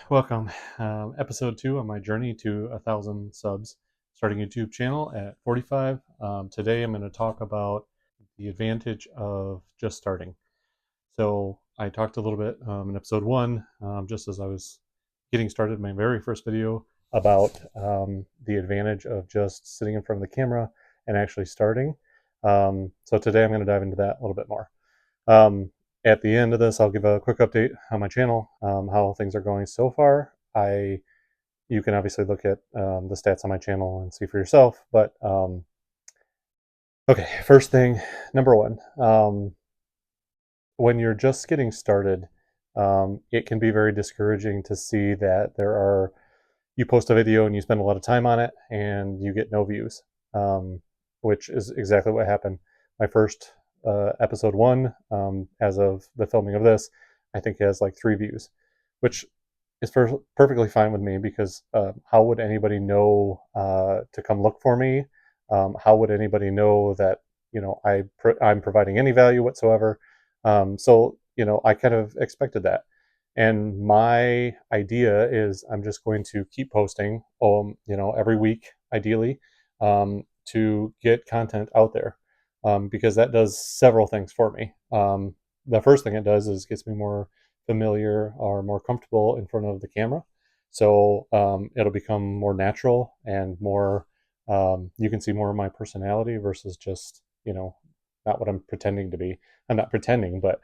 welcome. Episode 2 on my journey to 1,000 subs, starting YouTube channel at 45. Today I'm going to talk about the advantage of just starting. So I talked a little bit in episode 1, just as I was getting started, my very first video, about the advantage of just sitting in front of the camera and actually starting. So today I'm going to dive into that a little bit more. At the end of this, I'll give a quick update on my channel, how things are going so far. You can obviously look at the stats on my channel and see for yourself. But okay, first thing, number one, when you're just getting started, it can be very discouraging to see that you post a video and you spend a lot of time on it and you get no views, which is exactly what happened. My first episode 1, as of the filming of this, I think has like 3 views, which is perfectly fine with me because how would anybody know to come look for me? How would anybody know that I'm providing any value whatsoever? So I kind of expected that. And my idea is I'm just going to keep posting, every week, ideally, to get content out there, because that does several things for me. The first thing it does is gets me more familiar or more comfortable in front of the camera. So it'll become more natural and more, you can see more of my personality versus just, not what I'm pretending to be. I'm not pretending, but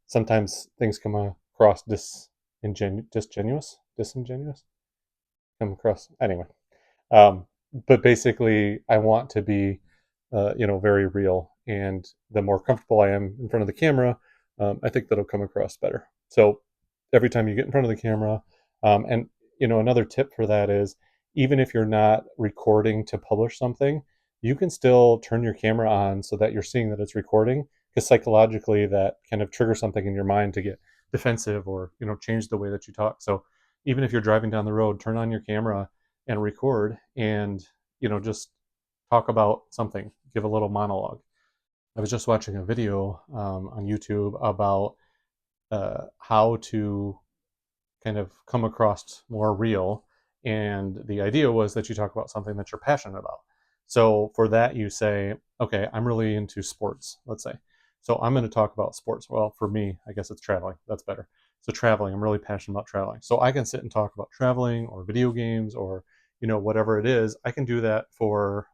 sometimes things come across disingenuous, come across anyway. Um, but basically, I want to be, very real. And the more comfortable I am in front of the camera, I think that'll come across better. So every time you get in front of the camera, and another tip for that is, even if you're not recording to publish something, you can still turn your camera on so that you're seeing that it's recording, because psychologically that kind of triggers something in your mind to get defensive or change the way that you talk. So even if you're driving down the road, turn on your camera and record, and just talk about something, give a little monologue. I was just watching a video on YouTube about how to kind of come across more real, and the idea was that you talk about something that you're passionate about. So for that, you say, okay, I'm really into sports, let's say. So I'm going to talk about sports. Well, for me, I guess it's traveling. That's better. So traveling, I'm really passionate about traveling. So I can sit and talk about traveling or video games or whatever it is. I can do that for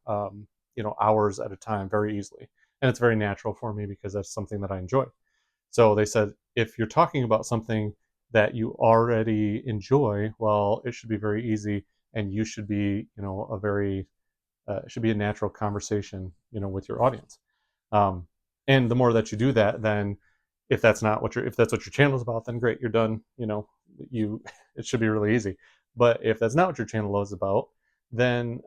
hours at a time very easily, and it's very natural for me because that's something that I enjoy. So they said, if you're talking about something that you already enjoy, well, it should be very easy, and you should be, it should be a natural conversation, with your audience. Um, and the more that you do that, then if that's what your channel is about, then great, you're done. It should be really easy. But if that's not what your channel is about, then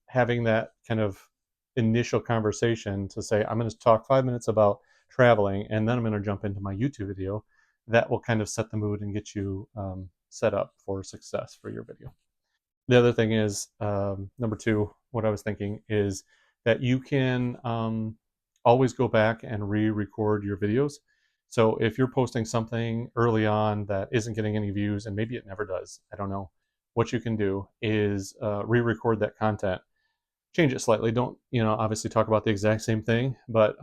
having that kind of initial conversation to say, I'm going to talk 5 minutes about traveling, and then I'm going to jump into my YouTube video, that will kind of set the mood and get you set up for success for your video. The other thing is, number 2, what I was thinking is that you can always go back and re-record your videos. So if you're posting something early on that isn't getting any views, and maybe it never does, I don't know, what you can do is re-record that content, change it slightly. Don't, obviously talk about the exact same thing, but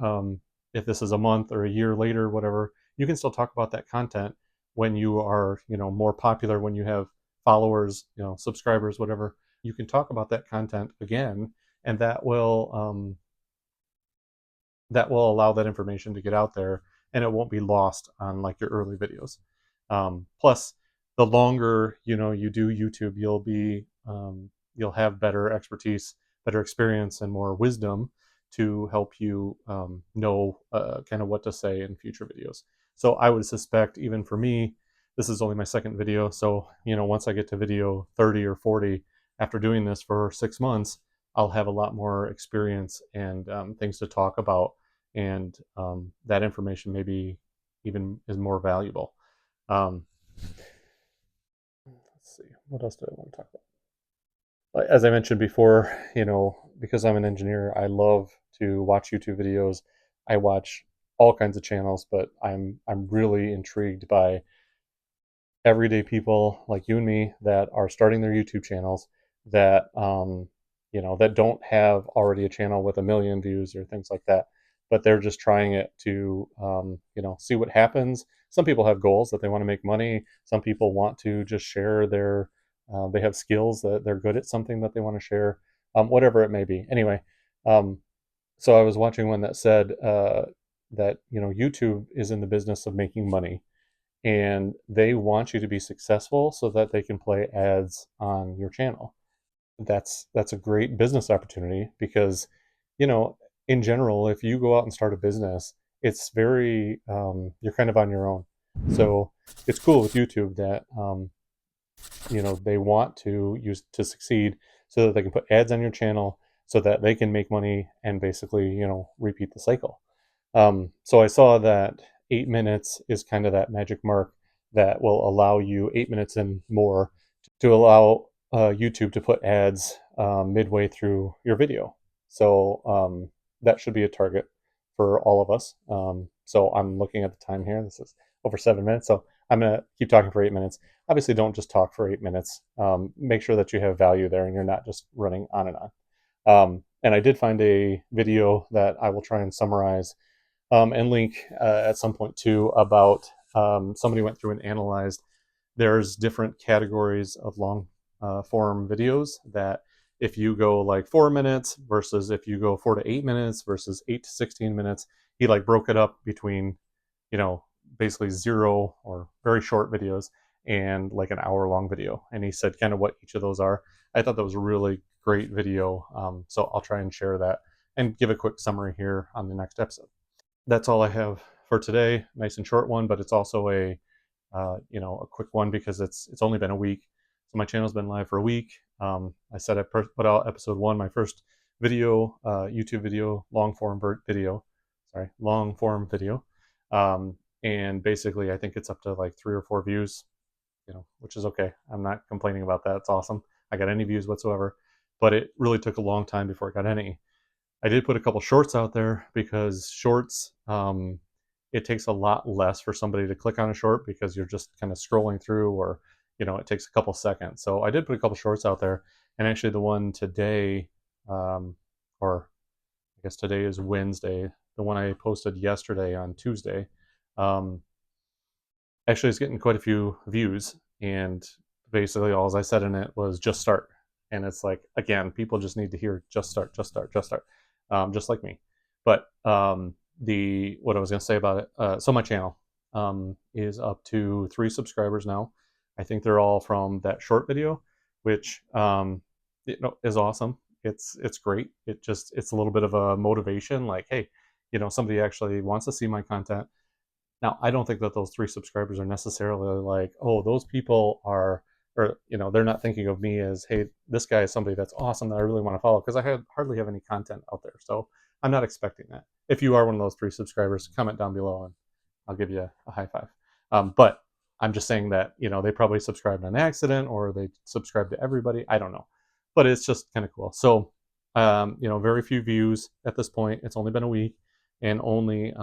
if this is a month or a year later, whatever, you can still talk about that content when you are, more popular, when you have followers, subscribers, whatever. You can talk about that content again, and that will allow that information to get out there, and it won't be lost on like your early videos. Plus, the longer you do YouTube, you'll have better expertise, better experience, and more wisdom to help you know kind of what to say in future videos. So I would suspect, even for me, this is only my second video. So once I get to video 30 or 40 after doing this for 6 months, I'll have a lot more experience and things to talk about, and that information maybe even is more valuable. Um, let's see, what else do I want to talk about? As I mentioned before, because I'm an engineer, I love to watch YouTube videos. I watch all kinds of channels, but I'm really intrigued by everyday people like you and me that are starting their YouTube channels that that don't have already a channel with 1 million views or things like that, but they're just trying it to see what happens. Some people have goals that they want to make money. Some people want to just share their they have skills that they're good at something that they want to share, whatever it may be. Anyway, um, so I was watching one that said that YouTube is in the business of making money, and they want you to be successful so that they can play ads on your channel. That's a great business opportunity because, you know, in general, if you go out and start a business, it's very you're kind of on your own. So it's cool with YouTube that they want to use to succeed so that they can put ads on your channel so that they can make money and basically repeat the cycle. So I saw that 8 minutes is kind of that magic mark that will allow you 8 minutes and more to allow YouTube to put ads midway through your video. So that should be a target for all of us. So I'm looking at the time here. This is over 7 minutes. So I'm going to keep talking for 8 minutes. Obviously, don't just talk for 8 minutes. Make sure that you have value there and you're not just running on and on. And I did find a video that I will try and summarize and link at some point too about somebody went through and analyzed. There's different categories of long form videos that if you go like 4 minutes versus if you go 4 to 8 minutes versus 8 to 16 minutes, he like broke it up between, basically zero or very short videos and like an hour long video. And he said kind of what each of those are. I thought that was a really great video. So I'll try and share that and give a quick summary here on the next episode. That's all I have for today. Nice and short one, but it's also a quick one because it's only been a week. So my channel's been live for a week. I said I put out episode 1, my first video, YouTube video, long form video. And basically I think it's up to like 3 or 4 views, which is okay. I'm not complaining about that. It's awesome. I got any views whatsoever, but it really took a long time before it got any. I did put a couple shorts out there because shorts, it takes a lot less for somebody to click on a short because you're just kind of scrolling through, or it takes a couple seconds. So I did put a couple shorts out there, and actually the one today, or I guess today is Wednesday, the one I posted yesterday on Tuesday, actually it's getting quite a few views, and basically all I said in it was just start. And it's like, again, people just need to hear just start, just start, just start, just like me. But what I was going to say about it, so my channel is up to 3 subscribers now. I think they're all from that short video, which is awesome. It's great. It's a little bit of a motivation, like, hey, somebody actually wants to see my content. Now, I don't think that those 3 subscribers are necessarily like, oh, those people are, or they're not thinking of me as, hey, this guy is somebody that's awesome that I really want to follow, because I hardly have any content out there. So I'm not expecting that. If you are one of those 3 subscribers, comment down below and I'll give you a high five. But I'm just saying that they probably subscribed on accident, or they subscribed to everybody. I don't know, but it's just kind of cool. So very few views at this point. It's only been a week, and only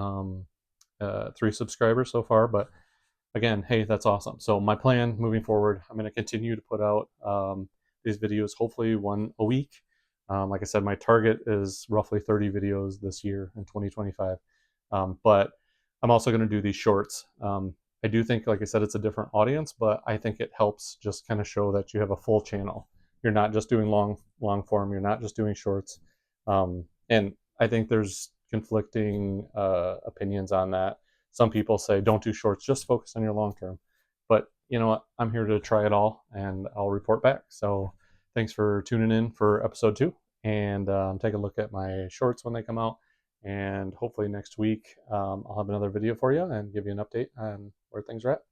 3 subscribers so far, but again, hey, that's awesome. So my plan moving forward, I'm going to continue to put out these videos, hopefully 1 a week. Like I said, my target is roughly 30 videos this year in 2025. But I'm also going to do these shorts. I do think, like I said, it's a different audience, but I think it helps just kind of show that you have a full channel. You're not just doing long form. You're not just doing shorts. And I think there's conflicting opinions on that. Some people say don't do shorts, just focus on your long term. But you know what? I'm here to try it all, and I'll report back. So thanks for tuning in for episode 2, and take a look at my shorts when they come out. And hopefully next week I'll have another video for you and give you an update on where things are at.